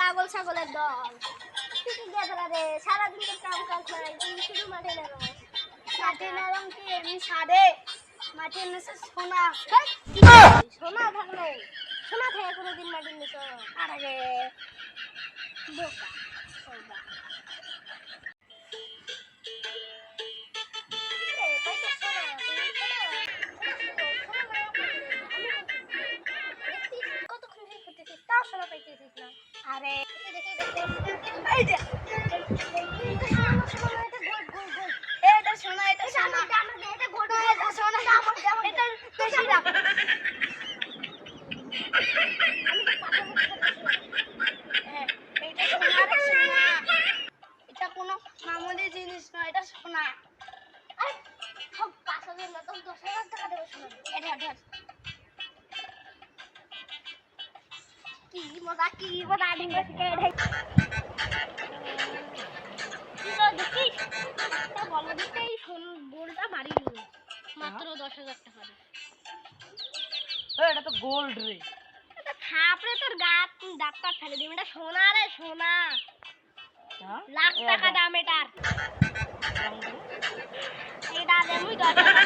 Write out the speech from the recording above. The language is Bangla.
পাগল ছাগলের দল সারাদিন কাম কাজ নাই শুধু মাঠে নেরো মাঠে নেরম কি এমনি সাদে মাঠে নেছে সোনা সোনা থাকলে সোনা থেকে কোনোদিন মাঠে নেছো আর আগে বোকা সৌদা আরে এই যে এটা সোনা এটা সোনা এটা গোল্ড এটা সোনা এটা বেশি দাম এটা সোনা রে সোনা এটা কোনো মামুলি জিনিস নয় এটা সোনা আরে সব ৫০০০ না তো ১০০০০ টাকা দেবে সোনা এটা ধর কি মজা ঢেঙ্গা শিখে এটা বলো দিতে এই গোলটা মারিনি মাত্র ১০০০০ টাকা এটা তো গোল্ড রে এটা থাপড়ে তোর গাত ডাক্তার ফেলে দিবি এটা সোনা রে সোনা লাখ টাকা দাম এটার এটা আমি ১০০০০